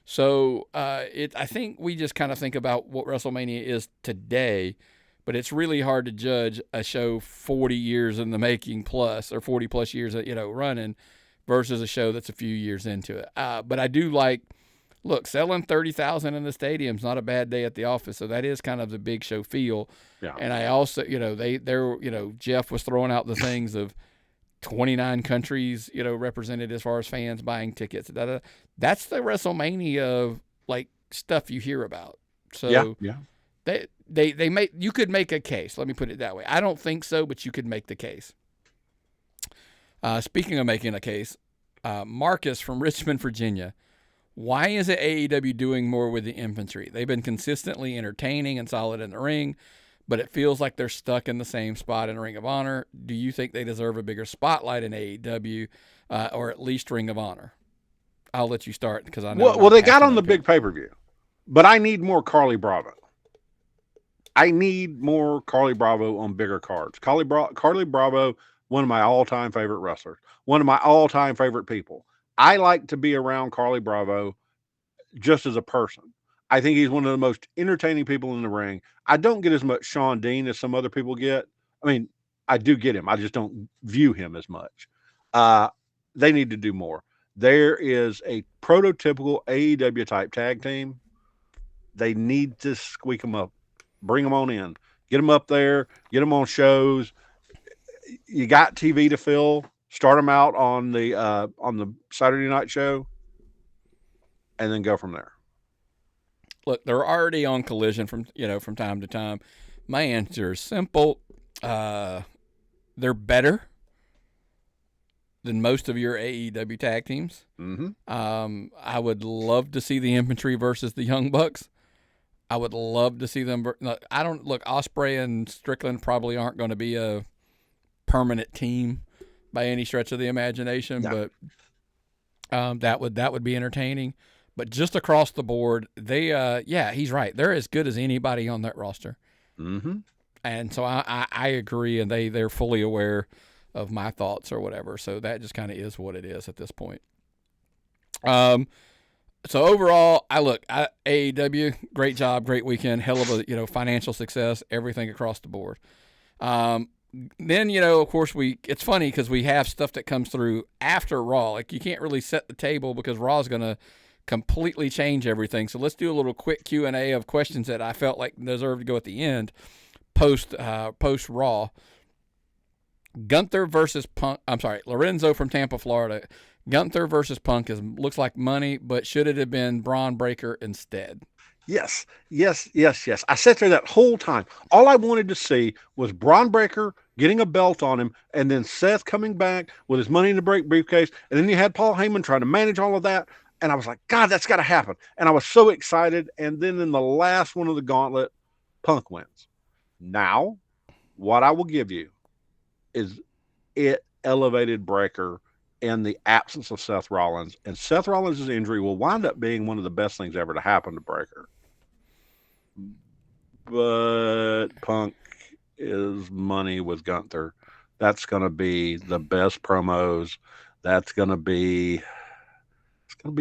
So I think we just kind of think about what WrestleMania is today, but it's really hard to judge a show 40 years in the making plus, or 40 plus years, running, versus a show that's a few years into it. But I do selling 30,000 in the stadium's not a bad day at the office. So that is kind of the big show feel. Yeah. And I also, Jeff was throwing out the things of 29 countries, represented as far as fans buying tickets. That's the WrestleMania stuff you hear about. So yeah. you could make a case. Let me put it that way. I don't think so, but you could make the case. Speaking of making a case, Marcus from Richmond, Virginia. Why isn't AEW doing more with the infantry? They've been consistently entertaining and solid in the ring, but it feels like they're stuck in the same spot in Ring of Honor. Do you think they deserve a bigger spotlight in AEW, or at least Ring of Honor? I'll let you start because I know. Well, they got on the big pay-per-view, but I need more Carly Bravo. I need more Carly Bravo on bigger cards. Carly Bravo, one of my all-time favorite wrestlers, one of my all-time favorite people. I like to be around Carly Bravo just as a person. I think he's one of the most entertaining people in the ring. I don't get as much Sean Dean as some other people get. I mean, I do get him. I just don't view him as much. They need to do more. There is a prototypical AEW type tag team. They need to squeak them up, bring them on in, get them up there, get them on shows. You got TV to fill. Start them out on the Saturday night show, and then go from there. Look, they're already on Collision from time to time. My answer is simple. They're better than most of your AEW tag teams. Mm-hmm. I would love to see the Infantry versus the Young Bucks. I would love to see them. Ospreay and Strickland probably aren't going to be a permanent team by any stretch of the imagination, No. but that would be entertaining. But just across the board, he's right. They're as good as anybody on that roster. Mm-hmm. And so I agree, and they're fully aware of my thoughts or whatever. So that just kind of is what it is at this point. So overall, AEW, great job, great weekend, hell of a financial success, everything across the board. Then, of course, it's funny because we have stuff that comes through after Raw. Like, you can't really set the table because Raw is going to completely change everything. So let's do a little quick Q&A of questions that I felt like deserved to go at the end post Raw. Gunther versus Punk. I'm sorry, Lorenzo from Tampa, Florida. Gunther versus Punk looks like money, but should it have been Braun Breaker instead? Yes. I sat there that whole time. All I wanted to see was Braun Breaker getting a belt on him, and then Seth coming back with his Money in the Bank briefcase, and then you had Paul Heyman trying to manage all of that, and I was like, God, that's got to happen. And I was so excited, and then in the last one of the gauntlet, Punk wins. Now, what I will give you is it elevated Breaker in the absence of Seth Rollins, and Seth Rollins' injury will wind up being one of the best things ever to happen to Breaker. But Punk is money with Gunther. That's going to be the best promos. It's going to be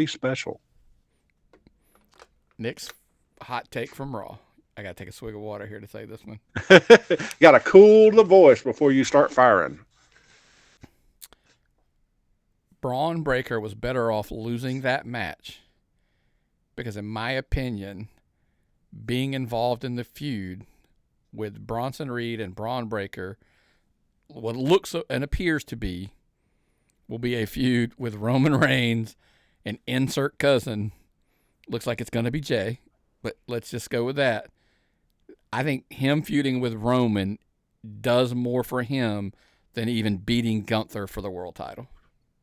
special. Nick's hot take from Raw. I got to take a swig of water here to say this one. Got to cool the voice before you start firing. Braun Breaker was better off losing that match because, in my opinion, being involved in the feud with Bronson Reed and Braun Breaker, what looks and appears to be, will be a feud with Roman Reigns and insert cousin. Looks like it's going to be Jay, but let's just go with that. I think him feuding with Roman does more for him than even beating Gunther for the world title.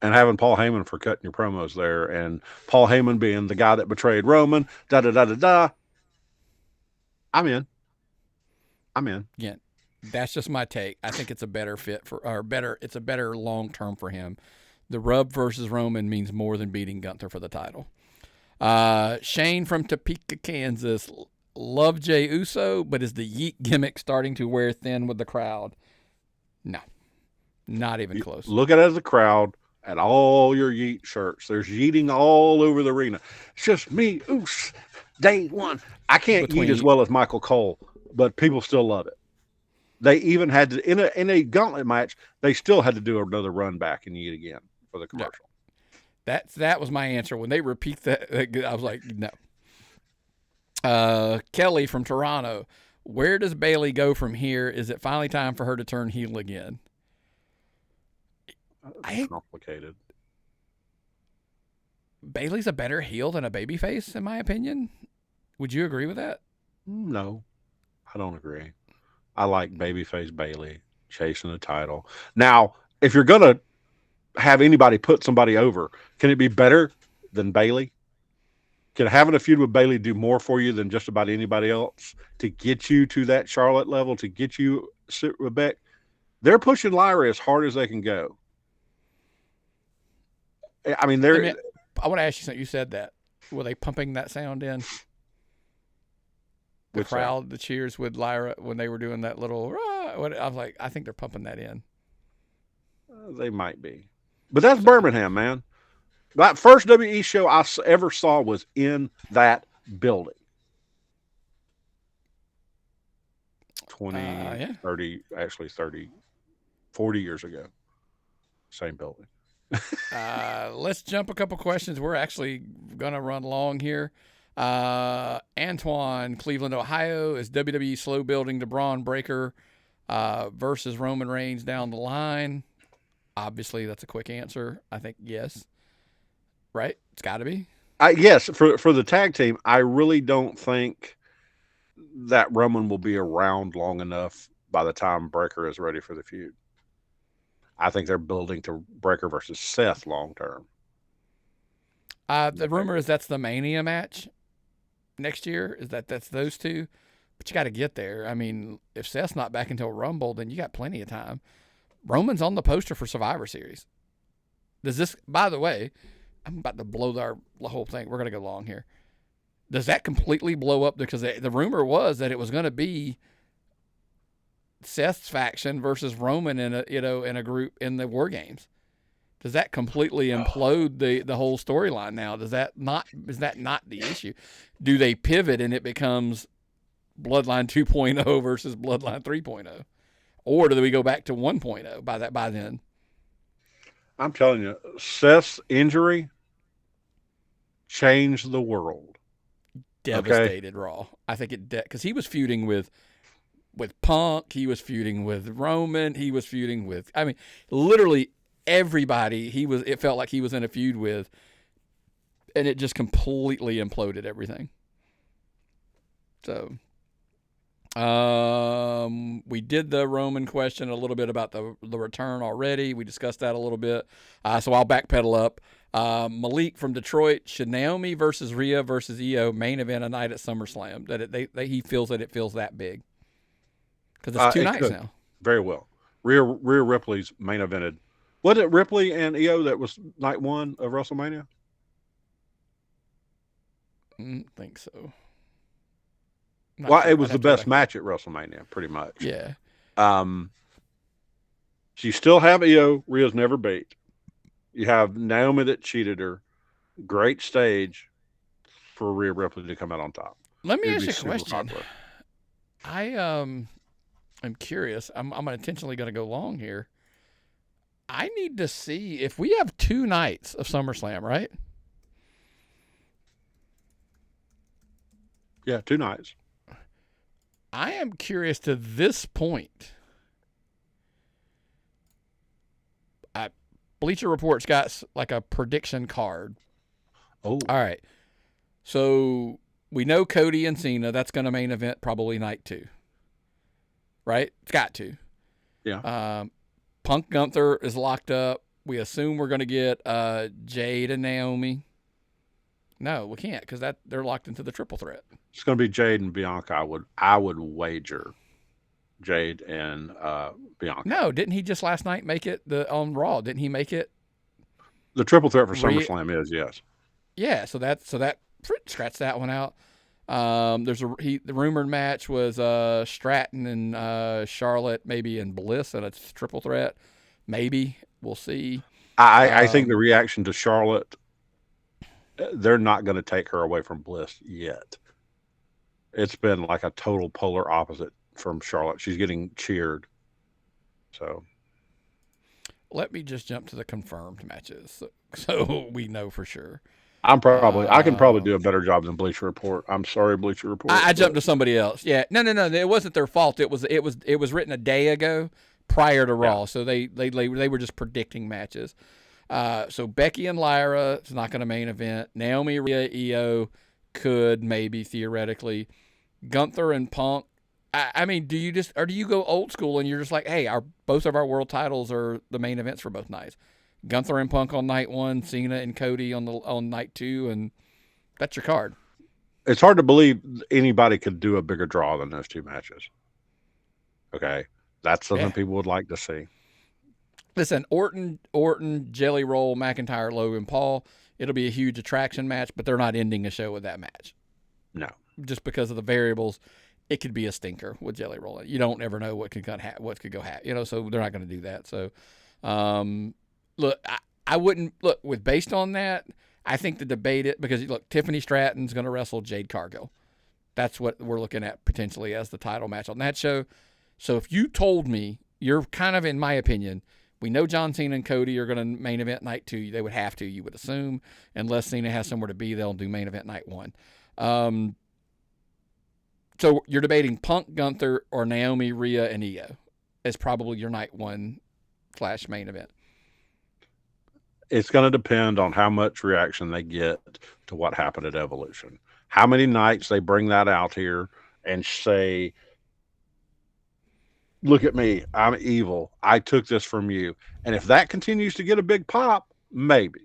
And having Paul Heyman for cutting your promos there, and Paul Heyman being the guy that betrayed Roman, da-da-da-da-da. I'm in. Again, that's just my take. I think it's a better fit it's a better long-term for him The rub versus Roman means more than beating Gunther for the title. Shane from Topeka, Kansas. Love Jey Uso, but is the yeet gimmick starting to wear thin with the crowd? No, not even close. Look at it as a crowd at all your yeet shirts. There's yeeting all over the arena. It's just me, oos, day one. I can't yeet as well as Michael Cole, but people still love it. They even had to, in a gauntlet match, they still had to do another run back and yeet again for the commercial. Yeah. That was my answer. When they repeat that, I was like, no. Kelly from Toronto. Where does Bayley go from here? Is it finally time for her to turn heel again? Complicated. Bayley's a better heel than a babyface, in my opinion. Would you agree with that? No, I don't agree. I like babyface Bayley chasing the title. Now, if you're going to have anybody put somebody over, can it be better than Bayley? Can having a feud with Bayley do more for you than just about anybody else to get you to that Charlotte level, to get you Rebecca? They're pushing Lyra as hard as they can go. I mean, I want to ask you something. You said that. Were they pumping that sound in? The crowd, the cheers with Lyra when they were doing that little. I was like, I think they're pumping that in. They might be, but that's Birmingham, man. That first WE show I ever saw was in that building. 30, 40 years ago. Same building. Let's jump a couple questions. We're actually going to run long here. Antoine, Cleveland, Ohio. Is WWE slow building to Braun Breaker versus Roman Reigns down the line? Obviously, that's a quick answer. I think yes. Right? It's got to be. Yes, for the tag team, I really don't think that Roman will be around long enough by the time Breaker is ready for the feud. I think they're building to Breaker versus Seth long term. The rumor is that's the Mania match next year. Is that's those two? But you got to get there. I mean, if Seth's not back until Rumble, then you got plenty of time. Roman's on the poster for Survivor Series. Does this? By the way, I'm about to blow the whole thing. We're gonna go long here. Does that completely blow up? Because the rumor was that it was going to be Seth's faction versus Roman in a group in the War Games. Does that completely implode the whole storyline now? Is that not the issue? Do they pivot and it becomes Bloodline 2.0 versus Bloodline 3.0? Or do we go back to 1.0 by then? I'm telling you, Seth's injury changed the world. Devastated Raw. I think because he was feuding with Punk, he was feuding with Roman, he was feuding with, I mean, literally everybody it felt like he was in a feud with, and it just completely imploded everything. So, we did the Roman question a little bit about the return already. We discussed that a little bit. So I'll backpedal up. Malik from Detroit, should Naomi versus Rhea versus Io main event a night at SummerSlam? That he feels that it feels that big because it's 2 nights now. Very well. Rhea Ripley's main evented. Was it Ripley and Io that was night 1 of WrestleMania? I think so. Well, it was the best match at WrestleMania, pretty much. Yeah. You still have Io. Rhea's never beat. You have Naomi that cheated her. Great stage for Rhea Ripley to come out on top. Let me ask you a question. Popular. I am curious. I'm intentionally going to go long here. I need to see if we have 2 nights of SummerSlam, right? Yeah, 2 nights. I am curious to this point. Bleacher Report's got like a prediction card. Oh. All right. So we know Cody and Cena, that's going to main event probably night 2. Right? It's got to. Yeah. Punk Gunther is locked up. We assume we're going to get Jade and Naomi. No, we can't because they're locked into the triple threat. It's going to be Jade and Bianca. I would wager Jade and Bianca. No, didn't he just last night make it on Raw? Didn't he make it? The triple threat for Rhea, SummerSlam is, yes. yeah. So that scratch that one out. The rumored match was Stratton and Charlotte, maybe in Bliss, and a triple threat. Maybe we'll see. I think the reaction to Charlotte, they're not going to take her away from Bliss yet. It's been like a total polar opposite from Charlotte. She's getting cheered. So let me just jump to the confirmed matches, so we know for sure. I can probably do a better job than Bleacher Report. I'm sorry, Bleacher Report. I jumped to somebody else. Yeah, no. It wasn't their fault. It was written a day ago prior to Raw, so they were just predicting matches. So Becky and Lyra is not going to main event. Naomi, Rhea, Io could maybe theoretically. Gunther and Punk. I mean, do you go old school and you're just like, hey, both of our world titles are the main events for both nights. Gunther and Punk on night 1, Cena and Cody on night 2, and that's your card. It's hard to believe anybody could do a bigger draw than those two matches. Okay, that's something people would like to see. Listen, Orton, Jelly Roll, McIntyre, Logan Paul. It'll be a huge attraction match, but they're not ending a show with that match. No, just because of the variables. It could be a stinker with Jelly Roll. You don't ever know what could go so they're not going to do that. So, look, I wouldn't look based on that. I think the debate because look, Tiffany Stratton's going to wrestle Jade Cargill. That's what we're looking at potentially as the title match on that show. So if you told me, you're kind of, in my opinion, we know John Cena and Cody are going to main event night 2. They would have to, you would assume, unless Cena has somewhere to be, they'll do main event night 1. So you're debating Punk, Gunther, or Naomi, Rhea, and Io as probably your night 1 / main event. It's going to depend on how much reaction they get to what happened at Evolution. How many nights they bring that out here and say, look at me, I'm evil. I took this from you. And if that continues to get a big pop, maybe.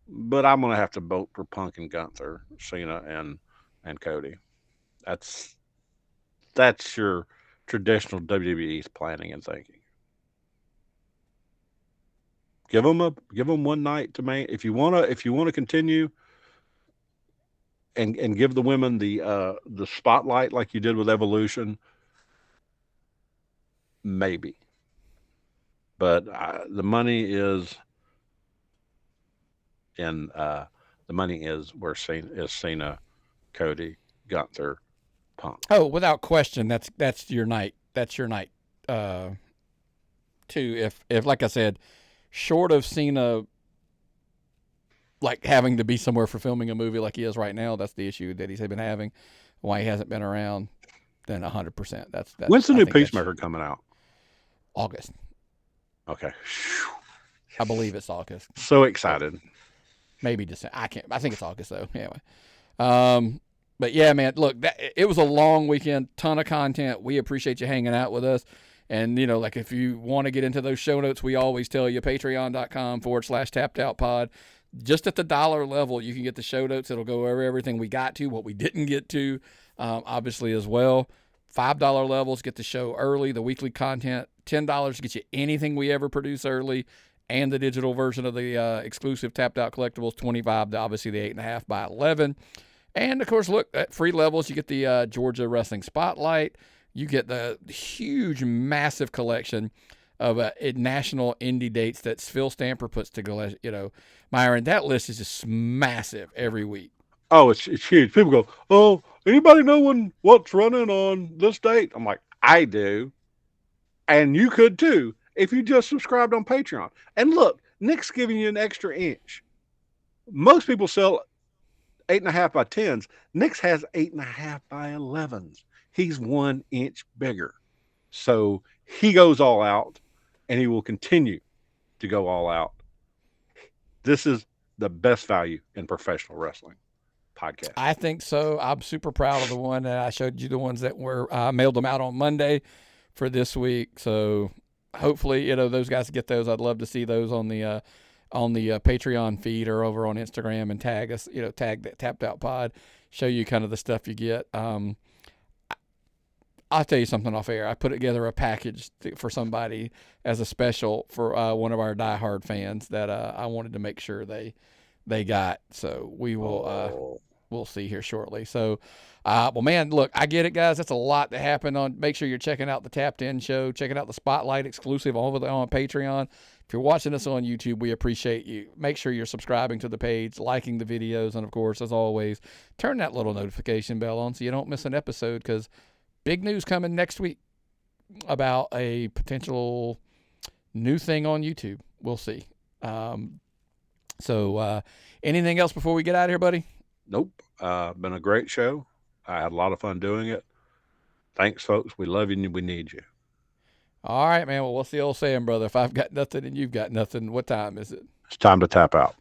But I'm going to have to vote for Punk and Gunther, Cena and Cody. That's your traditional WWE's planning and thinking. Give them one night to main. If you wanna continue and give the women the spotlight like you did with Evolution, maybe. But the money is where Cena, Cody, Gunther, Punk. Oh, without question, that's your night. That's your night. Too. If like I said, short of Cena like having to be somewhere for filming a movie like he is right now, that's the issue that he's been having. Why he hasn't been around, then 100%. That's when's the new Peacemaker coming out? August. Okay. I believe it's August. So excited. Maybe December. I think it's August though. Anyway. But yeah, man, look, it was a long weekend, ton of content. We appreciate you hanging out with us. And, like if you want to get into those show notes, we always tell you patreon.com/tappedoutpod. Just at the $1 level, you can get the show notes. It'll go over everything we got to, what we didn't get to, obviously as well. $5 levels get the show early, the weekly content. $10 gets you anything we ever produce early, and the digital version of the exclusive Tapped Out Collectibles. $25, obviously the 8.5 by 11. And, of course, look, at free levels, you get the Georgia Wrestling Spotlight. You get the huge, massive collection of national indie dates that Phil Stamper puts together. Myron, that list is just massive every week. Oh, it's huge. People go, oh, anybody know what's running on this date? I'm like, I do. And you could too if you just subscribed on Patreon. And look, Nick's giving you an extra inch. Most people sell 8.5 by 10s. Nick's has 8.5 by 11s. He's 1 inch bigger. So he goes all out, and he will continue to go all out. This is the best value in professional wrestling podcast. I think so. I'm super proud of the one that I showed you, the ones that were mailed them out on Monday for this week. So hopefully, those guys get those. I'd love to see those on the Patreon feed or over on Instagram and tag us, tag that Tapped Out Pod, show you kind of the stuff you get. I'll tell you something off air. I put together a package for somebody as a special for one of our diehard fans that I wanted to make sure they got. So we will we'll see here shortly. So, well, man, look, I get it, guys. That's a lot to happen on. Make sure you're checking out the Tapped In show, checking out the Spotlight exclusive over on Patreon. If you're watching us on YouTube, we appreciate you. Make sure you're subscribing to the page, liking the videos, and of course, as always, turn that little notification bell on so you don't miss an episode, because big news coming next week about a potential new thing on YouTube. We'll see. So anything else before we get out of here, buddy? Nope. Been a great show. I had a lot of fun doing it. Thanks, folks. We love you and we need you. All right, man. Well, what's the old saying, brother? If I've got nothing and you've got nothing, what time is it? It's time to tap out.